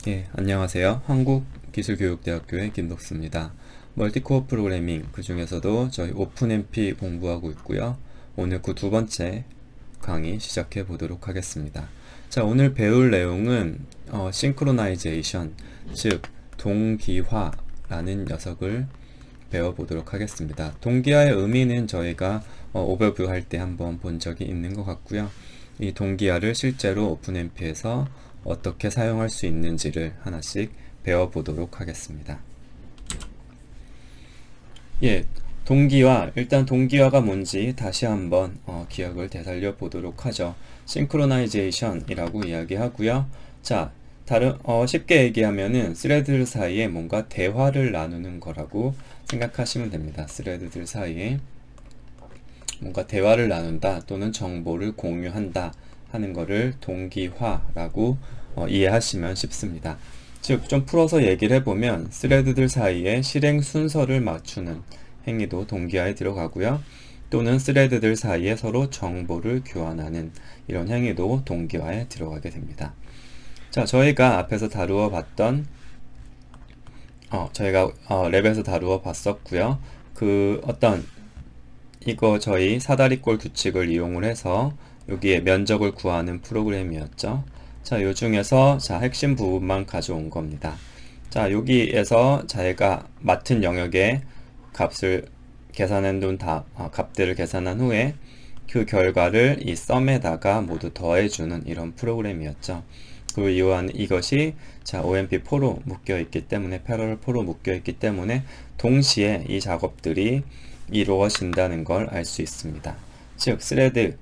안녕하세요. 한국기술교육대학교의 김덕수입니다. 멀티코어 프로그래밍, 그 중에서도 저희 오픈MP 공부하고 있고요. 오늘 그 두 번째 강의 시작해 보도록 하겠습니다. 자, 오늘 배울 내용은 싱크로나이제이션, 즉 동기화라는 녀석을 배워보도록 하겠습니다. 동기화의 의미는 저희가 오버뷰 할 때 한번 본 적이 있는 것 같고요. 이 동기화를 실제로 오픈MP에서 어떻게 사용할 수 있는지를 하나씩 배워보도록 하겠습니다. 동기화, 일단 동기화가 뭔지 다시 한번 기억을 되살려 보도록 하죠. 싱크로나이제이션이라고 이야기하고요. 자, 쉽게 얘기하면은 스레드들 사이에 뭔가 대화를 나누는 거라고 생각하시면 됩니다. 스레드들 사이에 뭔가 대화를 나눈다 또는 정보를 공유한다 하는 거를 동기화라고 이해하시면 쉽습니다. 즉, 좀 풀어서 얘기를 해보면 스레드들 사이에 실행 순서를 맞추는 행위도 동기화에 들어가고요. 또는 스레드들 사이에 서로 정보를 교환하는 이런 행위도 동기화에 들어가게 됩니다. 자, 저희가 앞에서 다루어 봤던 저희가 랩에서 다루어 봤었고요. 이거 저희 사다리꼴 규칙을 이용을 해서 여기에 면적을 구하는 프로그램이었죠. 자, 요 중에서 핵심 부분만 가져온 겁니다. 자, 여기에서 저희가 맡은 영역의 값을 값들을 계산한 후에 그 결과를 이 썸에다가 모두 더해주는 이런 프로그램이었죠. 그리고 이것이 OMP4로 묶여있기 때문에, 패러럴4로 묶여있기 때문에 동시에 이 작업들이 이루어진다는 걸 알 수 있습니다. 즉, 스레드가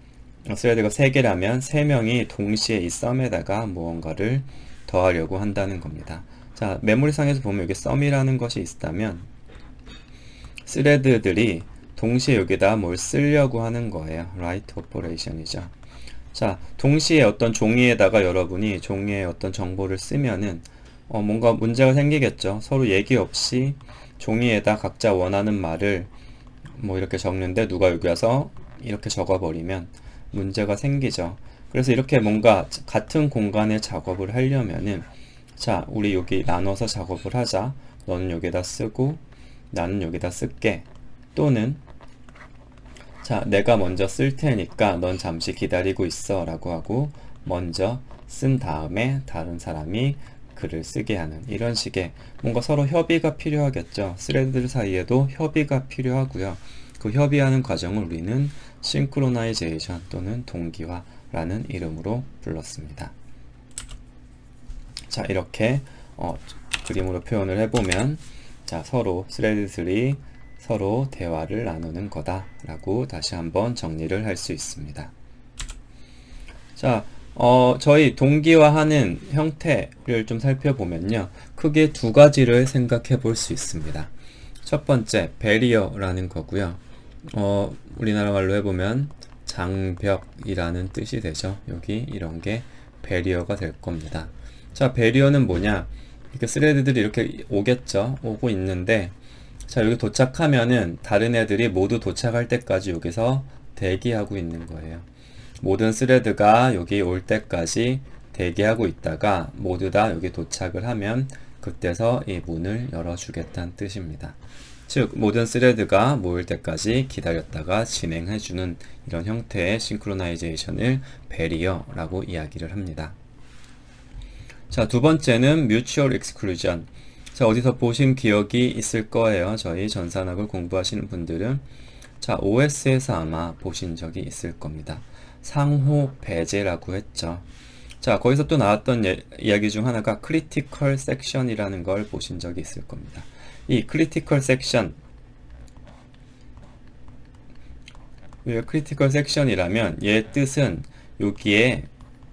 3개라면 3명이 동시에 이 썸에다가 무언가를 더하려고 한다는 겁니다. 자, 메모리상에서 보면 여기 썸이라는 것이 있다면 스레드들이 동시에 여기다 뭘 쓰려고 하는 거예요. write operation이죠. 자, 동시에 어떤 종이에다가 여러분이 종이에 어떤 정보를 쓰면은 뭔가 문제가 생기겠죠. 서로 얘기 없이 종이에다 각자 원하는 말을 이렇게 적는데 누가 여기 와서 이렇게 적어버리면 문제가 생기죠. 그래서 이렇게 뭔가 같은 공간에 작업을 하려면은 자, 우리 여기 나눠서 작업을 하자. 너는 여기다 쓰고 나는 여기다 쓸게. 또는 자, 내가 먼저 쓸 테니까 넌 잠시 기다리고 있어 라고 하고 먼저 쓴 다음에 다른 사람이 글을 쓰게 하는 이런 식의 뭔가 서로 협의가 필요하겠죠. 스레드들 사이에도 협의가 필요하고요. 그 협의하는 과정을 우리는 싱크로나이제이션 또는 동기화라는 이름으로 불렀습니다. 자, 이렇게 그림으로 표현을 해보면 자, 스레드들이 서로 대화를 나누는 거다 라고 다시 한번 정리를 할 수 있습니다. 자, 저희 동기화하는 형태를 좀 살펴보면요. 크게 두 가지를 생각해 볼 수 있습니다. 첫 번째, 배리어라는 거고요. 우리나라 말로 해보면 장벽이라는 뜻이 되죠. 여기 이런 게 배리어가 될 겁니다. 자, 배리어는 뭐냐? 이렇게 스레드들이 이렇게 오고 있는데 자, 여기 도착하면은 다른 애들이 모두 도착할 때까지 여기서 대기하고 있는 거예요. 모든 스레드가 여기 올 때까지 대기하고 있다가 모두 다 여기 도착을 하면 그때서 이 문을 열어주겠다는 뜻입니다. 즉, 모든 스레드가 모일 때까지 기다렸다가 진행해주는 이런 형태의 싱크로나이제이션을 배리어라고 이야기를 합니다. 자, 두 번째는 Mutual Exclusion. 자, 어디서 보신 기억이 있을 거예요. 저희 전산학을 공부하시는 분들은 자, OS에서 아마 보신 적이 있을 겁니다. 상호 배제라고 했죠. 자, 거기서 또 나왔던 이야기 중 하나가 Critical Section이라는 걸 보신 적이 있을 겁니다. 이 Critical Section, 왜 Critical Section이라면 얘의 뜻은 여기에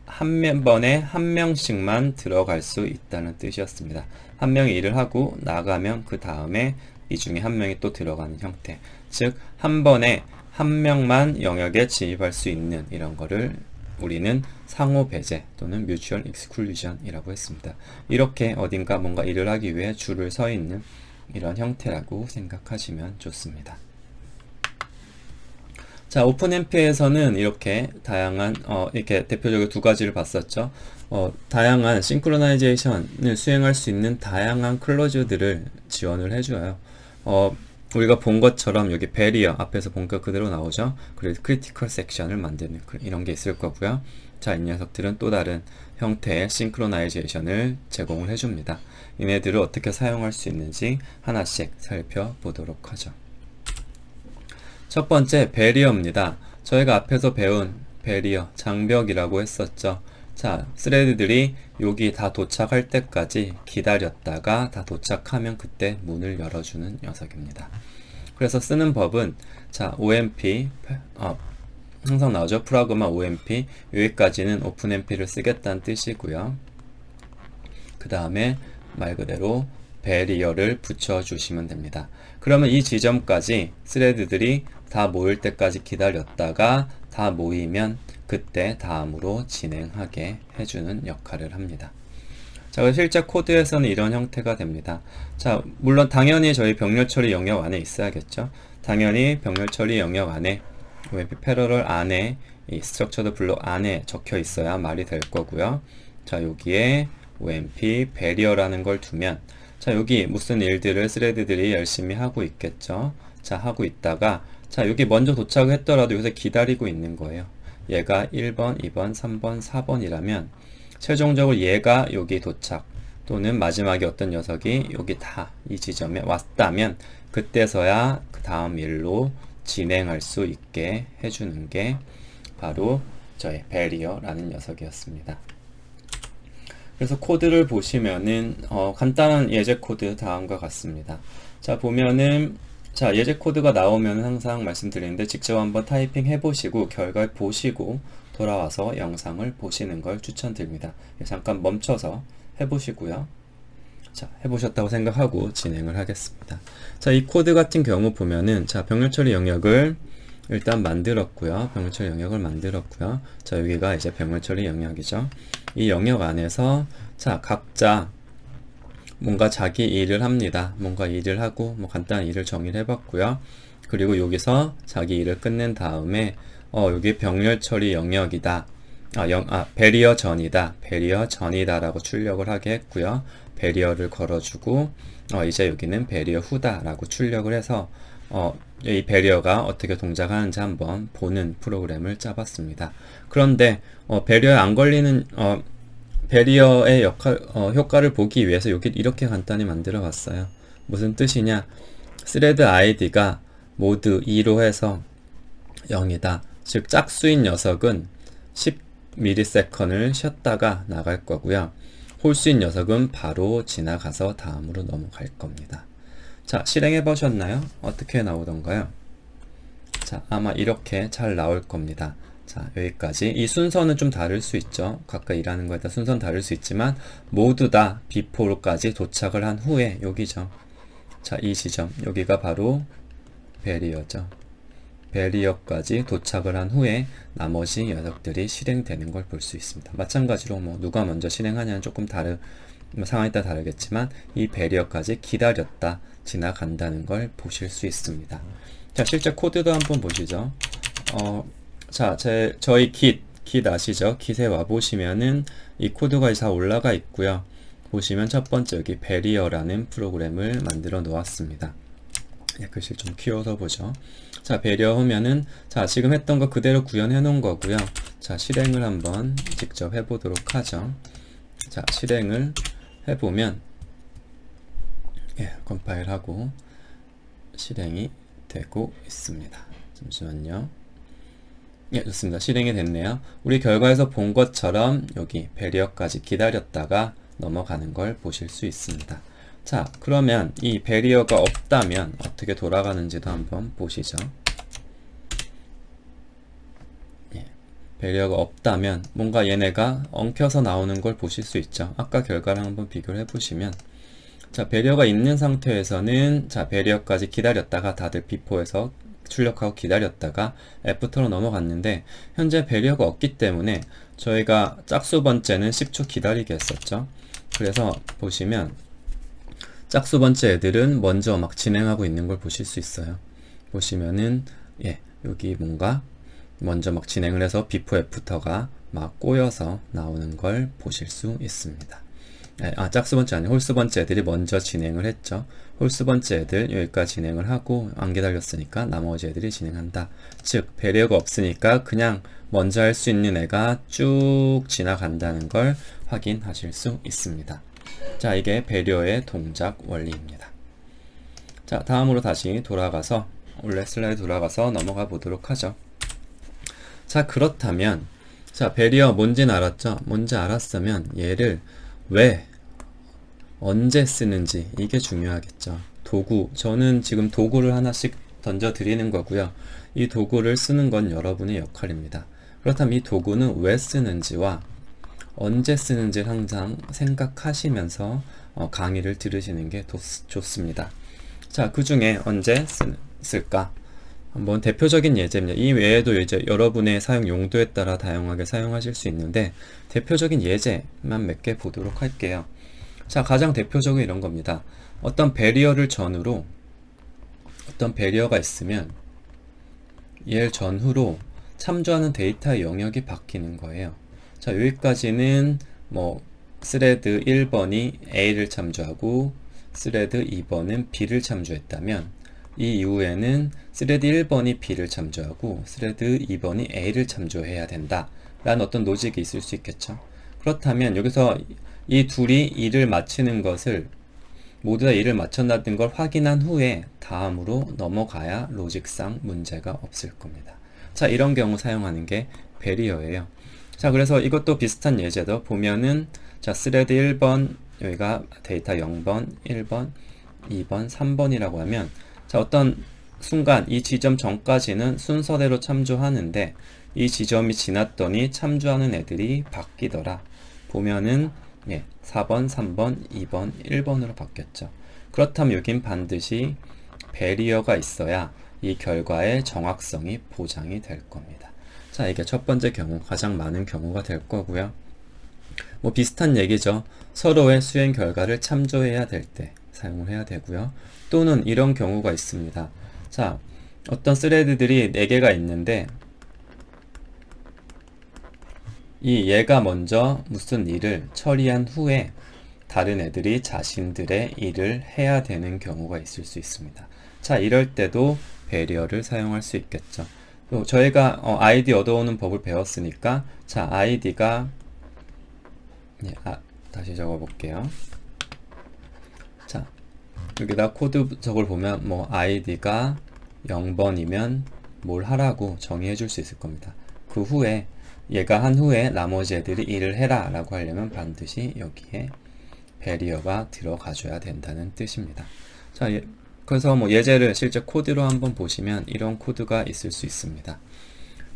한 번에 한 명씩만 들어갈 수 있다는 뜻이었습니다. 한 명이 일을 하고 나가면 그 다음에 이 중에 한 명이 또 들어가는 형태. 즉, 한 번에 한 명만 영역에 진입할 수 있는 이런 거를 우리는 상호 배제 또는 Mutual Exclusion이라고 했습니다. 이렇게 어딘가 뭔가 일을 하기 위해 줄을 서 있는 이런 형태라고 생각하시면 좋습니다. 자, 오픈MP에서는 이렇게 다양한, 이렇게 대표적으로 두 가지를 봤었죠. 다양한 싱크로나이제이션을 수행할 수 있는 다양한 클로즈들을 지원을 해줘요. 우리가 본 것처럼 여기 베리어 앞에서 본 거 그대로 나오죠. 그리고 크리티컬 섹션을 만드는 이런 게 있을 거고요. 자, 이 녀석들은 또 다른 형태의 싱크로나이제이션을 제공을 해줍니다. 얘네들을 어떻게 사용할 수 있는지 하나씩 살펴보도록 하죠. 첫 번째 베리어입니다. 저희가 앞에서 배운 베리어, 장벽이라고 했었죠. 자, 스레드들이 여기 다 도착할 때까지 기다렸다가 다 도착하면 그때 문을 열어주는 녀석입니다. 그래서 쓰는 법은 자, OMP 항상 나오죠. 프라그마 OMP 여기까지는 오픈MP를 쓰겠다는 뜻이고요. 그 다음에 말 그대로 베리어를 붙여주시면 됩니다. 그러면 이 지점까지 스레드들이 다 모일 때까지 기다렸다가 다 모이면 그때 다음으로 진행하게 해주는 역할을 합니다. 자, 실제 코드에서는 이런 형태가 됩니다. 자, 물론 당연히 저희 병렬 처리 영역 안에 있어야겠죠. 당연히 병렬 처리 영역 안에 OMP 패러럴 안에 이 스트럭처드 블록 안에 적혀 있어야 말이 될 거고요. 자, 여기에 OMP 베리어라는 걸 두면 자, 여기 무슨 일들을 스레드들이 열심히 하고 있겠죠. 자, 하고 있다가 자, 여기 먼저 도착을 했더라도 여기서 기다리고 있는 거예요. 얘가 1번, 2번, 3번, 4번이라면 최종적으로 얘가 여기 도착 또는 마지막에 어떤 녀석이 여기 다 이 지점에 왔다면 그때서야 그 다음 일로 진행할 수 있게 해주는 게 바로 저의 베리어라는 녀석이었습니다. 그래서 코드를 보시면은 간단한 예제 코드 다음과 같습니다. 자, 보면은 자, 예제 코드가 나오면 항상 말씀드리는데 직접 한번 타이핑 해보시고 결과를 보시고 돌아와서 영상을 보시는 걸 추천드립니다. 잠깐 멈춰서 해보시고요. 자, 해보셨다고 생각하고 진행을 하겠습니다. 자, 이 코드 같은 경우 보면은 자, 병렬 처리 영역을 일단 만들었고요. 병렬 처리 영역을 만들었고요. 자, 여기가 이제 병렬 처리 영역이죠. 이 영역 안에서 자, 각자 뭔가 자기 일을 합니다. 뭔가 일을 하고 뭐 간단한 일을 정의를 해봤고요. 그리고 여기서 자기 일을 끝낸 다음에 여기 병렬 처리 영역이다. 베리어 전이다. 베리어 전이다 라고 출력을 하게 했고요. 베리어를 걸어주고 이제 여기는 베리어 후다 라고 출력을 해서 이 베리어가 어떻게 동작하는지 한번 보는 프로그램을 짜봤습니다. 그런데 베리어에 안 걸리는 베리어의 효과를 보기 위해서 여기 이렇게 간단히 만들어 봤어요. 무슨 뜻이냐? 스레드 아이디가 모두 2로 해서 0이다. 즉 짝수인 녀석은 10ms를 쉬었다가 나갈 거고요. 홀수인 녀석은 바로 지나가서 다음으로 넘어갈 겁니다. 자, 실행해 보셨나요? 어떻게 나오던가요? 자, 아마 이렇게 잘 나올 겁니다. 자, 여기까지. 이 순서는 좀 다를 수 있죠. 각각 일하는 거에 따라 순서는 다를 수 있지만 모두 다 B4까지 도착을 한 후에 여기죠. 자, 이 지점 여기가 바로 베리어죠. 베리어까지 도착을 한 후에 나머지 녀석들이 실행되는 걸 볼 수 있습니다. 마찬가지로 뭐 누가 먼저 실행하냐는 조금 상황에 따라 다르겠지만 이 베리어까지 기다렸다 지나간다는 걸 보실 수 있습니다. 자, 실제 코드도 한번 보시죠. 자, 저희 깃 아시죠? 깃에 와 보시면은 이 코드가 다 올라가 있고요. 보시면 첫 번째 여기 베리어라는 프로그램을 만들어 놓았습니다. 글씨 좀 키워서 보죠. 자, 베리어 하면은 자, 지금 했던 거 그대로 구현해 놓은 거고요. 자, 실행을 한번 직접 해 보도록 하죠. 자, 실행을 해 보면 컴파일하고 실행이 되고 있습니다. 잠시만요. 좋습니다. 실행이 됐네요. 우리 결과에서 본 것처럼 여기 베리어까지 기다렸다가 넘어가는 걸 보실 수 있습니다. 자, 그러면 이 베리어가 없다면 어떻게 돌아가는지도 한번 보시죠. 베리어가 없다면 뭔가 얘네가 엉켜서 나오는 걸 보실 수 있죠. 아까 결과랑 한번 비교를 해보시면 자, 베리어가 있는 상태에서는 자, 베리어까지 기다렸다가 다들 B4에서 출력하고 기다렸다가 애프터로 넘어갔는데 현재 베리어가 없기 때문에 저희가 짝수 번째는 10초 기다리게 했었죠. 그래서 보시면 짝수 번째 애들은 먼저 막 진행하고 있는 걸 보실 수 있어요. 보시면은 여기 뭔가 먼저 막 진행을 해서 비포 애프터가 막 꼬여서 나오는 걸 보실 수 있습니다. 짝수 번째 아니 홀수 번째 애들이 먼저 진행을 했죠. 홀수 번째 애들 여기까지 진행을 하고 안 기다렸으니까 나머지 애들이 진행한다. 즉 배리어가 없으니까 그냥 먼저 할 수 있는 애가 쭉 지나간다는 걸 확인하실 수 있습니다. 자, 이게 배리어의 동작 원리입니다. 자, 다음으로 다시 돌아가서 원래 슬라이드 돌아가서 넘어가 보도록 하죠. 자, 그렇다면 자, 배리어 뭔지는 알았죠? 뭔지 알았으면 얘를 왜 언제 쓰는지 이게 중요하겠죠. 도구, 저는 지금 도구를 하나씩 던져 드리는 거고요. 이 도구를 쓰는 건 여러분의 역할입니다. 그렇다면 이 도구는 왜 쓰는지와 언제 쓰는지를 항상 생각하시면서 강의를 들으시는 게 좋습니다. 자, 그 중에 언제 쓸까? 한번 대표적인 예제입니다. 이 외에도 이제 여러분의 사용 용도에 따라 다양하게 사용하실 수 있는데 대표적인 예제만 몇 개 보도록 할게요. 자, 가장 대표적인 이런 겁니다. 어떤 배리어를 전후로 어떤 배리어가 있으면 얘를 전후로 참조하는 데이터의 영역이 바뀌는 거예요. 자, 여기까지는 뭐 스레드 1번이 A를 참조하고 스레드 2번은 B를 참조했다면 이 이후에는 스레드 1번이 B를 참조하고 스레드 2번이 A를 참조해야 된다 라는 어떤 로직이 있을 수 있겠죠. 그렇다면 여기서 이 둘이 일을 마치는 것을 모두 다 일을 마쳤다는 걸 확인한 후에 다음으로 넘어가야 로직상 문제가 없을 겁니다. 자, 이런 경우 사용하는 게 배리어예요. 자, 그래서 이것도 비슷한 예제도 보면은 자, 스레드 1번 여기가 데이터 0번, 1번, 2번, 3번이라고 하면 자, 어떤 순간 이 지점 전까지는 순서대로 참조하는데 이 지점이 지났더니 참조하는 애들이 바뀌더라. 보면은 4번, 3번, 2번, 1번으로 바뀌었죠. 그렇다면 여긴 반드시 배리어가 있어야 이 결과의 정확성이 보장이 될 겁니다. 자, 이게 첫 번째 경우, 가장 많은 경우가 될 거고요. 뭐 비슷한 얘기죠. 서로의 수행 결과를 참조해야 될 때 사용을 해야 되고요. 또는 이런 경우가 있습니다. 자, 어떤 스레드들이 4개가 있는데 이 얘가 먼저 무슨 일을 처리한 후에 다른 애들이 자신들의 일을 해야 되는 경우가 있을 수 있습니다. 자, 이럴 때도 배리어를 사용할 수 있겠죠. 또 저희가 아이디 얻어오는 법을 배웠으니까 자, 아이디가 다시 적어볼게요. 자, 여기다 코드 적을 보면 뭐 아이디가 0번이면 뭘 하라고 정의해 줄 수 있을 겁니다. 그 후에 얘가 한 후에 나머지 애들이 일을 해라 라고 하려면 반드시 여기에 배리어가 들어가 줘야 된다는 뜻입니다. 자, 그래서 뭐 예제를 실제 코드로 한번 보시면 이런 코드가 있을 수 있습니다.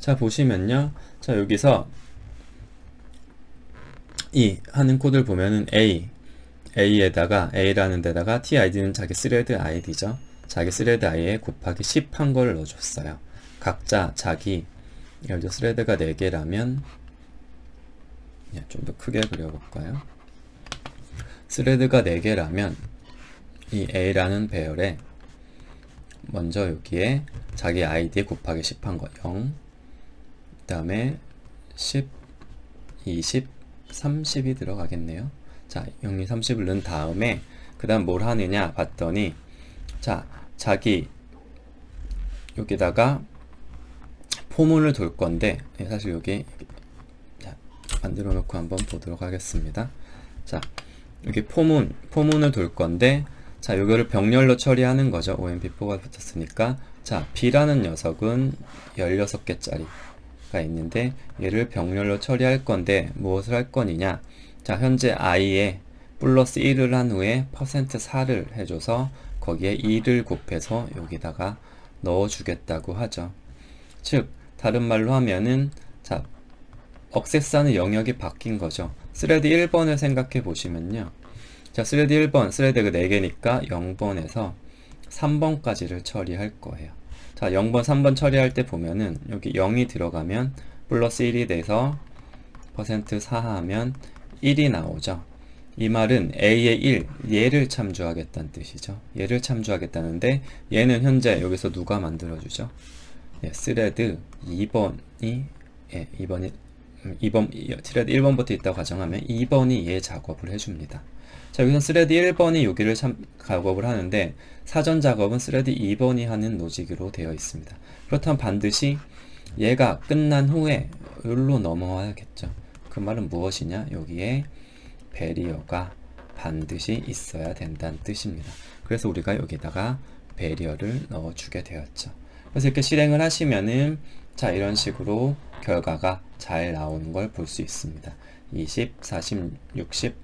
자, 보시면요. 자, 여기서 이 하는 코드를 보면은 A에다가 A라는 데다가 TID는 자기 스레드 아이디죠. 자기 스레드 아이에 곱하기 10 한 걸 넣어줬어요. 각자 자기 예를 들어 스레드가 4개라면 좀 더 크게 그려볼까요? 스레드가 4개라면 이 A라는 배열에 먼저 여기에 자기 아이디에 곱하기 10 한 거 0, 그 다음에 10, 20, 30이 들어가겠네요. 자, 0, 2, 30을 넣은 다음에 그 다음 뭘 하느냐 봤더니 자, 자기 여기다가 포문을 돌 건데 사실 여기 만들어 놓고 한번 보도록 하겠습니다. 자, 여기 포문을 돌 건데 자, 이거를 병렬로 처리하는 거죠. OMP4가 붙었으니까 자, B라는 녀석은 16개짜리가 있는데 얘를 병렬로 처리할 건데 무엇을 할 거느냐. 자, 현재 i에 플러스 1을 한 후에 %4를 해줘서 거기에 2를 곱해서 여기다가 넣어주겠다고 하죠. 즉 다른 말로 하면은 자, 억세스하는 영역이 바뀐 거죠. 스레드 1번을 생각해 보시면요. 자, 스레드 1번, 스레드가 4개니까 0번에서 3번까지를 처리할 거예요. 자, 0번, 3번 처리할 때 보면은 여기 0이 들어가면 플러스 1이 돼서 %4 하면 1이 나오죠. 이 말은 A의 1, 얘를 참조하겠다는 뜻이죠. 얘를 참조하겠다는데 얘는 현재 여기서 누가 만들어주죠? 예, 스레드 2번이 예, 2번이 2번 스레드 1번부터 있다고 가정하면 2번이 얘 작업을 해줍니다. 자, 여기서 스레드 1번이 여기를 작업을 하는데 사전 작업은 스레드 2번이 하는 로직으로 되어 있습니다. 그렇다면 반드시 얘가 끝난 후에 여기로 넘어와야겠죠. 그 말은 무엇이냐? 여기에 배리어가 반드시 있어야 된다는 뜻입니다. 그래서 우리가 여기다가 배리어를 넣어주게 되었죠. 그래서 이렇게 실행을 하시면은 자, 이런 식으로 결과가 잘 나오는 걸 볼 수 있습니다. 20, 40, 60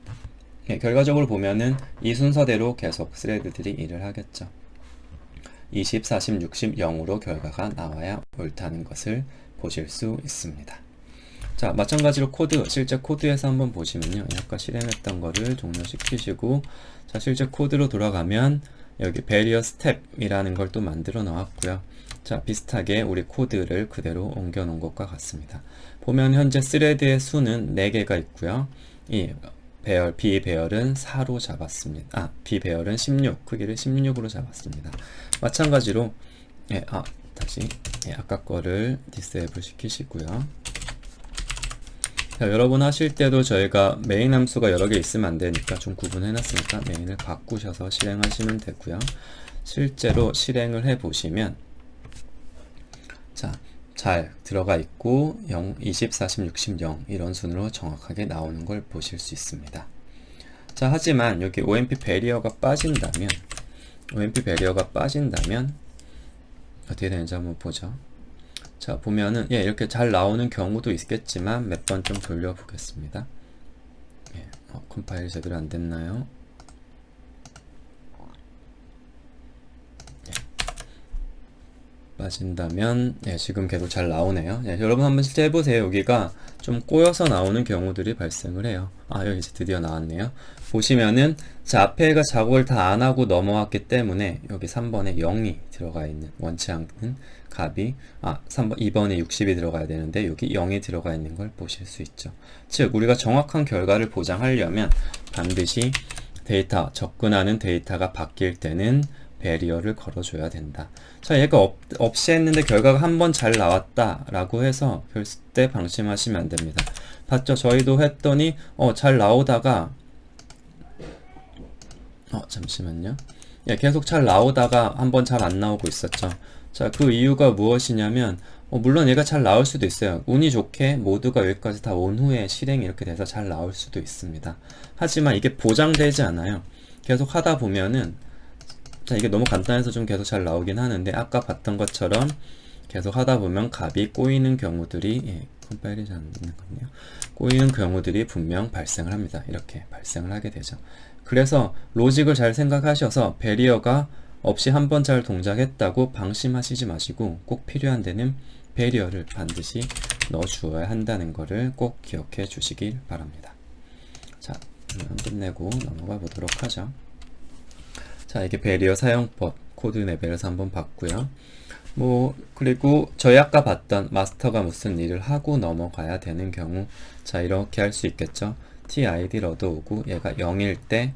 예, 결과적으로 보면은 이 순서대로 계속 스레드들이 일을 하겠죠. 20, 40, 60, 0으로 결과가 나와야 옳다는 것을 보실 수 있습니다. 자, 마찬가지로 코드, 실제 코드에서 한번 보시면요. 아까 실행했던 거를 종료시키시고, 자, 실제 코드로 돌아가면 여기 베리어 스텝이라는 걸 또 만들어 놓았고요. 자, 비슷하게 우리 코드를 그대로 옮겨 놓은 것과 같습니다. 보면 현재 스레드의 수는 4개가 있고요. 이 배열, B배열은 4로 잡았습니다. B배열은 16, 크기를 16으로 잡았습니다. 마찬가지로, 다시, 아까 거를 디세이블 시키시고요. 자, 여러분 하실 때도 저희가 메인 함수가 여러 개 있으면 안 되니까 좀 구분해 놨으니까 메인을 바꾸셔서 실행하시면 되고요. 실제로 실행을 해 보시면, 자, 잘 들어가 있고 0, 20, 40, 60, 0 이런 순으로 정확하게 나오는 걸 보실 수 있습니다. 자, 하지만 여기 OMP 배리어가 빠진다면 어떻게 되는지 한번 보죠. 자, 보면은 이렇게 잘 나오는 경우도 있겠지만 몇 번 좀 돌려 보겠습니다. 컴파일이 제대로 안 됐나요? 빠진다면 지금 계속 잘 나오네요. 여러분 한번 실제 해보세요. 여기가 좀 꼬여서 나오는 경우들이 발생을 해요. 여기 이제 드디어 나왔네요. 보시면은 자, 앞에가 작업을 다 안 하고 넘어왔기 때문에 여기 3번에 0이 들어가 있는, 원치 않는 값이 3번 2번에 60이 들어가야 되는데 여기 0이 들어가 있는 걸 보실 수 있죠. 즉 우리가 정확한 결과를 보장하려면 반드시 데이터, 접근하는 데이터가 바뀔 때는 배리어를 걸어줘야 된다. 자, 얘가 없이 했는데 결과가 한 번 잘 나왔다 라고 해서 절대 방심하시면 안 됩니다. 봤죠? 저희도 했더니 잘 나오다가 잠시만요. 계속 잘 나오다가 한 번 잘 안 나오고 있었죠. 자, 그 이유가 무엇이냐면 물론 얘가 잘 나올 수도 있어요. 운이 좋게 모두가 여기까지 다 온 후에 실행이 이렇게 돼서 잘 나올 수도 있습니다. 하지만 이게 보장되지 않아요. 계속 하다 보면은 자, 이게 너무 간단해서 좀 계속 잘 나오긴 하는데 아까 봤던 것처럼 계속 하다 보면 값이 꼬이는 경우들이 컴파일이 잘 안 되는 거네요. 꼬이는 경우들이 분명 발생을 합니다. 이렇게 발생을 하게 되죠. 그래서 로직을 잘 생각하셔서 배리어가 없이 한번 잘 동작했다고 방심하시지 마시고 꼭 필요한 데는 배리어를 반드시 넣어 주어야 한다는 것을 꼭 기억해 주시길 바랍니다. 자, 그러면 끝내고 넘어가 보도록 하죠. 자, 이게 배리어 사용법 코드 레벨에서 한번 봤고요. 그리고 저희 아까 봤던 마스터가 무슨 일을 하고 넘어가야 되는 경우, 자, 이렇게 할 수 있겠죠. TID를 얻어오고 얘가 0일 때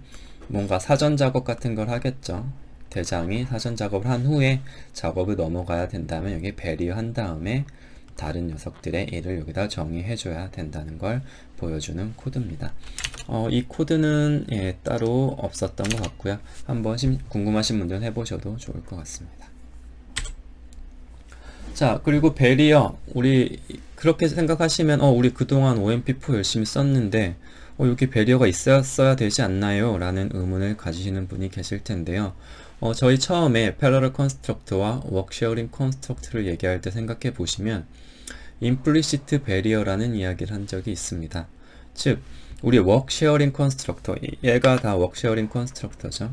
뭔가 사전 작업 같은 걸 하겠죠. 대장이 사전 작업을 한 후에 작업을 넘어가야 된다면 여기 배리어 한 다음에 다른 녀석들의 일을 여기다 정의해 줘야 된다는 걸 보여주는 코드입니다. 이 코드는 따로 없었던 것 같고요. 한번 궁금하신 분들은 해보셔도 좋을 것 같습니다. 자, 그리고 배리어, 우리 그렇게 생각하시면 우리 그동안 OMP4 열심히 썼는데 여기 배리어가 있었어야 되지 않나요? 라는 의문을 가지시는 분이 계실 텐데요. 저희 처음에 Parallel Construct와 Work Sharing Construct를 얘기할 때 생각해 보시면 Implicit Barrier라는 이야기를 한 적이 있습니다. 즉, 우리 Work Sharing Constructor, 얘가 다 Work Sharing Constructor죠.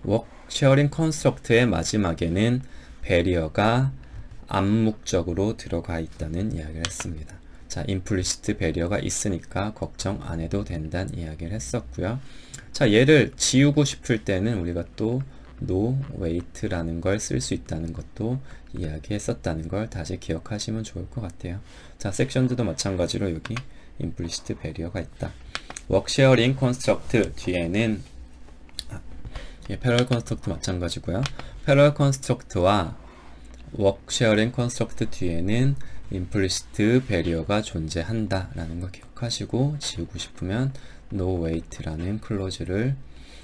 Work Sharing Construct의 마지막에는 배리어가 암묵적으로 들어가 있다는 이야기를 했습니다. 자, implicit 배리어가 있으니까 걱정 안 해도 된다는 이야기를 했었고요. 자, 얘를 지우고 싶을 때는 우리가 또 no wait라는 걸 쓸 수 있다는 것도 이야기했었다는 걸 다시 기억하시면 좋을 것 같아요. 자, 섹션들도 마찬가지로 여기 implicit 배리어가 있다. work sharing construct 뒤에는 parallel construct 마찬가지고요. parallel construct와 work sharing construct 뒤에는 implicit barrier가 존재한다 라는 거 기억하시고, 지우고 싶으면 no wait라는 클로즈를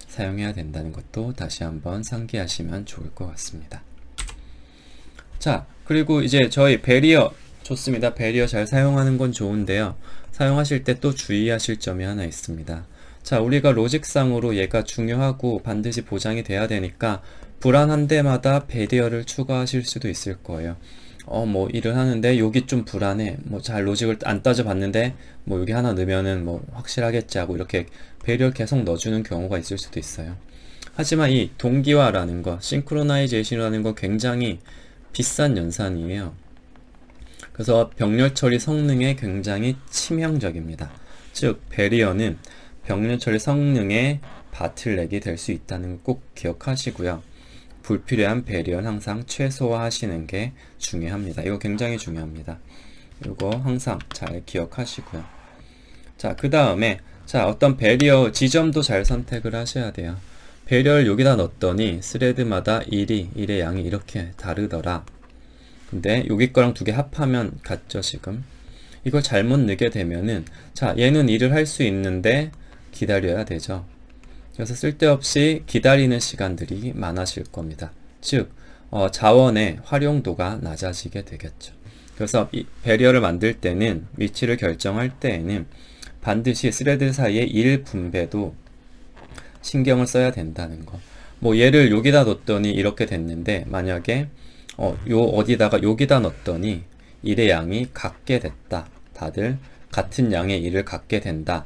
사용해야 된다는 것도 다시 한번 상기하시면 좋을 것 같습니다. 자, 그리고 이제 저희 베리어 좋습니다. 베리어 잘 사용하는 건 좋은데요. 사용하실 때 또 주의하실 점이 하나 있습니다. 자, 우리가 로직상으로 얘가 중요하고 반드시 보장이 돼야 되니까 불안한 데마다 베리어를 추가하실 수도 있을 거예요. 뭐 일을 하는데 여기 좀 불안해. 뭐 잘 로직을 안 따져봤는데 뭐 여기 하나 넣으면은 뭐 확실하겠지 하고 이렇게 베리어를 계속 넣어주는 경우가 있을 수도 있어요. 하지만 이 동기화라는 거, 싱크로나이제이션이라는 거 굉장히 비싼 연산이에요. 그래서 병렬 처리 성능에 굉장히 치명적입니다. 즉, 베리어는 병렬 처리 성능의 바틀렉이 될 수 있다는 거 꼭 기억하시고요. 불필요한 베리어는 항상 최소화하시는 게 중요합니다. 이거 굉장히 중요합니다. 이거 항상 잘 기억하시고요. 자, 그 다음에 어떤 베리어 지점도 잘 선택을 하셔야 돼요. 베리어를 여기다 넣었더니 스레드마다 일의 양이 이렇게 다르더라. 근데 여기 거랑 두 개 합하면 같죠, 지금? 이걸 잘못 넣게 되면은, 얘는 일을 할 수 있는데 기다려야 되죠. 그래서 쓸데없이 기다리는 시간들이 많아질 겁니다. 즉, 자원의 활용도가 낮아지게 되겠죠. 그래서 이 베리어를 만들 때는, 위치를 결정할 때에는 반드시 스레드 사이의 일 분배도 신경을 써야 된다는 거. 뭐 얘를 여기다 넣었더니 이렇게 됐는데, 만약에 어디다가 여기다 넣었더니 일의 양이 같게 됐다. 다들 같은 양의 일을 갖게 된다.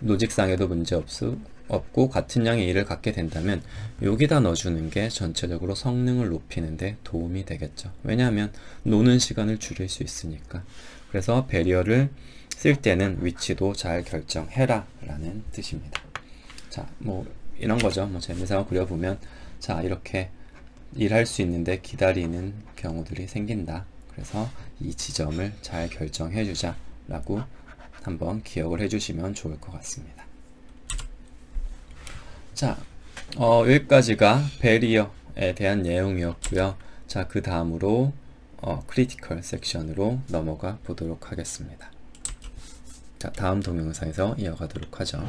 로직상에도 문제 없고 같은 양의 일을 갖게 된다면 여기다 넣어주는 게 전체적으로 성능을 높이는 데 도움이 되겠죠. 왜냐하면 노는 시간을 줄일 수 있으니까. 그래서 베리어를 쓸 때는 위치도 잘 결정해라 라는 뜻입니다. 자, 뭐 이런 거죠. 뭐 재미삼아 그려보면, 이렇게 일할 수 있는데 기다리는 경우들이 생긴다. 그래서 이 지점을 잘 결정해 주자 라고 한번 기억을 해주시면 좋을 것 같습니다. 자, 여기까지가 베리어에 대한 내용이었고요. 자, 그 다음으로 크리티컬 섹션으로 넘어가 보도록 하겠습니다. 자, 다음 동영상에서 이어가도록 하죠.